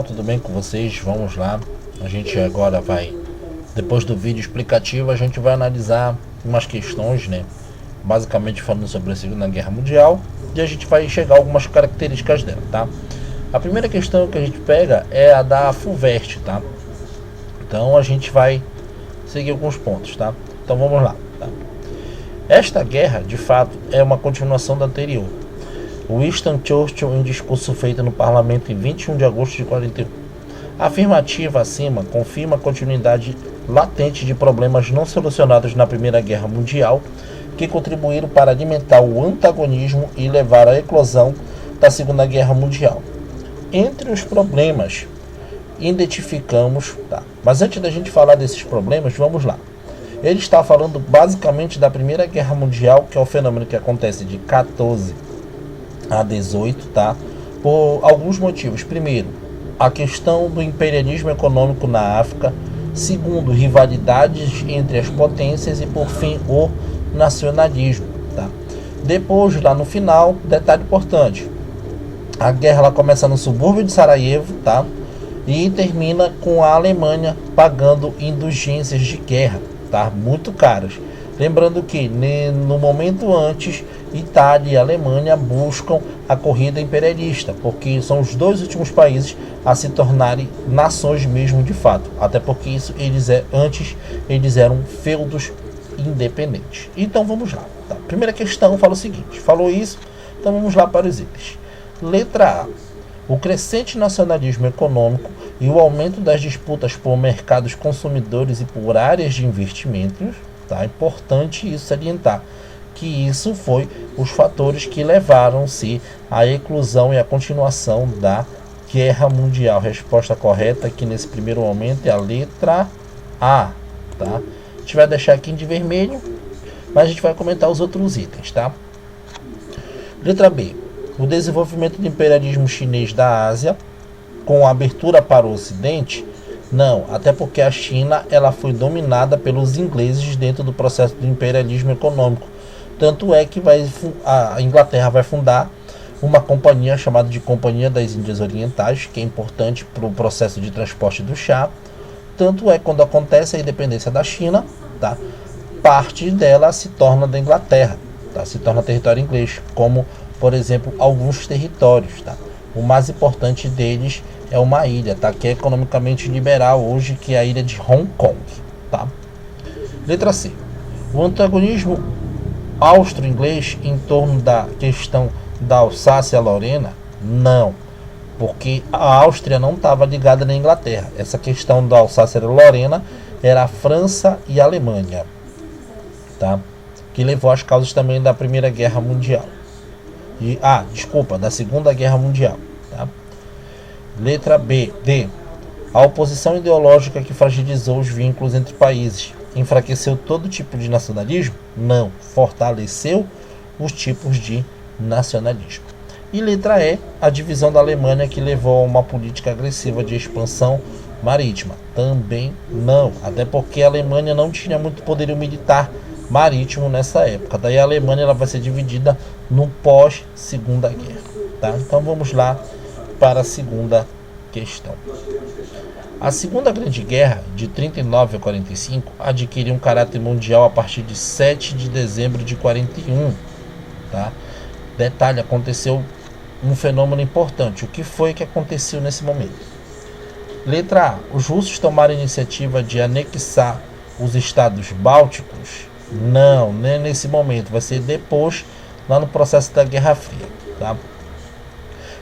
Tudo bem com vocês? Vamos lá. A gente agora vai, depois do vídeo explicativo, a gente vai analisar umas questões, né? Basicamente falando sobre a Segunda Guerra Mundial, e a gente vai chegar a algumas características dela, tá? A primeira questão que a gente pega é a da FUVEST, tá? Então a gente vai seguir alguns pontos, tá? Então vamos lá, tá? Esta guerra, de fato, é uma continuação da anterior. Winston Churchill, em discurso feito no parlamento em 21 de agosto de 41. A afirmativa acima confirma a continuidade latente de problemas não solucionados na Primeira Guerra Mundial que contribuíram para alimentar o antagonismo e levar à eclosão da Segunda Guerra Mundial. Entre os problemas, identificamos... Tá, mas antes da gente falar desses problemas, vamos lá. Ele está falando basicamente da Primeira Guerra Mundial, que é um fenômeno que acontece de 14 a 18, tá? Por alguns motivos. Primeiro, a questão do imperialismo econômico na África. Segundo, rivalidades entre as potências. E por fim, o nacionalismo, tá? Depois, lá no final, detalhe importante, a guerra ela começa no subúrbio de Sarajevo, tá? E termina com a Alemanha pagando indulgências de guerra, tá? Muito caras. Lembrando que no momento antes, Itália e Alemanha buscam a corrida imperialista, porque são os dois últimos países a se tornarem nações mesmo de fato. Até porque isso antes eles eram feudos independentes. Então vamos lá. Tá? Primeira questão fala o seguinte: falou isso, então vamos lá para os itens. Letra A. O crescente nacionalismo econômico e o aumento das disputas por mercados consumidores e por áreas de investimentos. Tá? É importante isso salientar, que isso foi os fatores que levaram-se à eclosão e à continuação da Guerra Mundial. Resposta correta aqui nesse primeiro momento é a letra A. Tá? A gente vai deixar aqui de vermelho, mas a gente vai comentar os outros itens. Tá? Letra B. O desenvolvimento do imperialismo chinês da Ásia, com a abertura para o Ocidente. Não, até porque a China ela foi dominada pelos ingleses dentro do processo do imperialismo econômico. Tanto é que a Inglaterra vai fundar uma companhia chamada de Companhia das Índias Orientais, que é importante para o processo de transporte do chá. Tanto é que quando acontece a independência da China, tá, parte dela se torna da Inglaterra, tá, se torna território inglês, como, por exemplo, alguns territórios. Tá. O mais importante deles é uma ilha, tá, que é economicamente liberal hoje, que é a ilha de Hong Kong. Tá. Letra C. O antagonismo austro-inglês em torno da questão da Alsácia-Lorena? Não, porque a Áustria não estava ligada na Inglaterra. Essa questão da Alsácia-Lorena era a França e a Alemanha, tá? Que levou às causas também da Primeira Guerra Mundial. Da Segunda Guerra Mundial. Tá? Letra B. D. A oposição ideológica que fragilizou os vínculos entre países enfraqueceu todo tipo de nacionalismo? Não, fortaleceu os tipos de nacionalismo. E letra E, a divisão da Alemanha que levou a uma política agressiva de expansão marítima? Também não, até porque a Alemanha não tinha muito poderio militar marítimo nessa época. Daí a Alemanha ela vai ser dividida no pós-Segunda Guerra. Tá? Então vamos lá para a segunda questão. A Segunda Grande Guerra, de 39 a 45, adquiriu um caráter mundial a partir de 7 de dezembro de 41. Tá? Detalhe, aconteceu um fenômeno importante. O que foi que aconteceu nesse momento? Letra A. Os russos tomaram a iniciativa de anexar os estados bálticos? Não, nem nesse momento. Vai ser depois, lá no processo da Guerra Fria. Tá?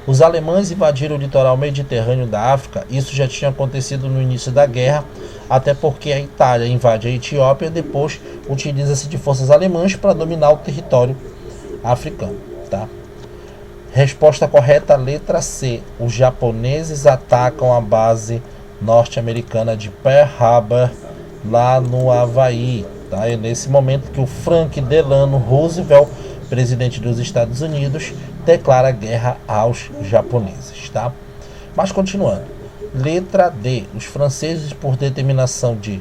Os alemães invadiram o litoral mediterrâneo da África. Isso já tinha acontecido no início da guerra, até porque a Itália invade a Etiópia e depois utiliza-se de forças alemãs para dominar o território africano. Tá? Resposta correta, letra C. Os japoneses atacam a base norte-americana de Pearl Harbor, lá no Havaí. Tá? É nesse momento que o Franklin Delano Roosevelt, presidente dos Estados Unidos, declara guerra aos japoneses. Tá? Mas continuando. Letra D. Os franceses, por determinação de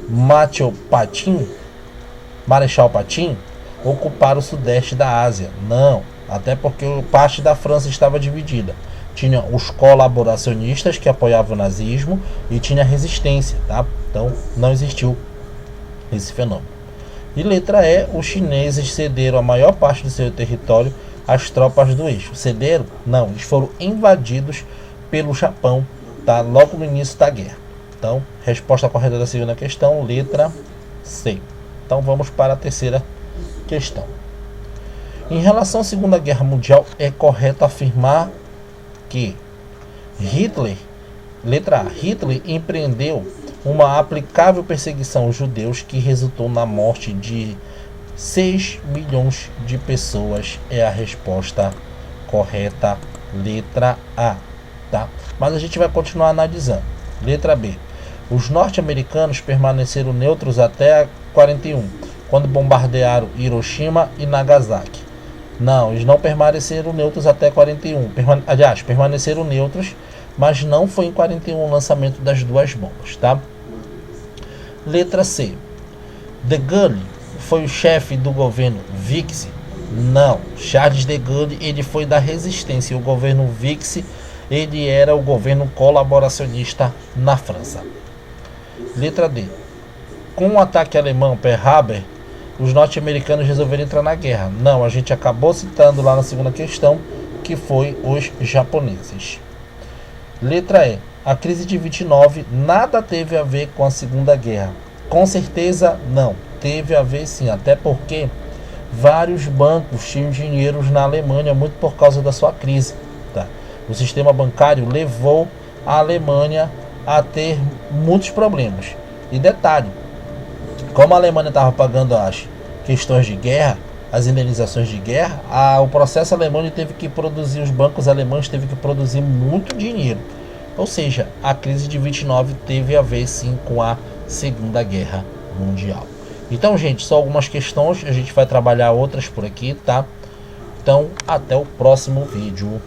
Marechal Patin, ocuparam o sudeste da Ásia. Não, até porque parte da França estava dividida. Tinha os colaboracionistas que apoiavam o nazismo e tinha a resistência, tá? Então não existiu esse fenômeno. E letra E, os chineses cederam a maior parte do seu território às tropas do eixo. Cederam? Não, eles foram invadidos pelo Japão, tá? Logo no início da guerra. Então, resposta correta da segunda questão, letra C. Então vamos para a terceira questão. Em relação à Segunda Guerra Mundial, é correto afirmar que Hitler, letra A, Hitler empreendeu uma aplicável perseguição aos judeus que resultou na morte de 6 milhões de pessoas. É a resposta correta, letra A, tá? Mas a gente vai continuar analisando. Letra B. Os norte-americanos permaneceram neutros até 41, quando bombardearam Hiroshima e Nagasaki. Não, eles não permaneceram neutros até 41. Aliás, permaneceram neutros, mas não foi em 41 o lançamento das duas bombas, tá? Letra C. De Gaulle foi o chefe do governo Vichy? Não, Charles de Gaulle ele foi da resistência. O governo Vichy ele era o governo colaboracionista na França. Letra D. Com o ataque alemão Pearl Harbor, os norte-americanos resolveram entrar na guerra. Não, a gente acabou citando lá na segunda questão, que foi os japoneses. Letra E. A crise de 29 nada teve a ver com a Segunda Guerra. Com certeza não, teve a ver sim, até porque vários bancos tinham dinheiro na Alemanha muito por causa da sua crise, tá? O sistema bancário levou a Alemanha a ter muitos problemas. E detalhe, como a Alemanha estava pagando as questões de guerra, as indenizações de guerra, o processo alemão teve que produzir, os bancos alemães teve que produzir muito dinheiro. Ou seja, a crise de 29 teve a ver sim com a Segunda Guerra Mundial. Então, gente, só algumas questões, a gente vai trabalhar outras por aqui, tá? Então, até o próximo vídeo.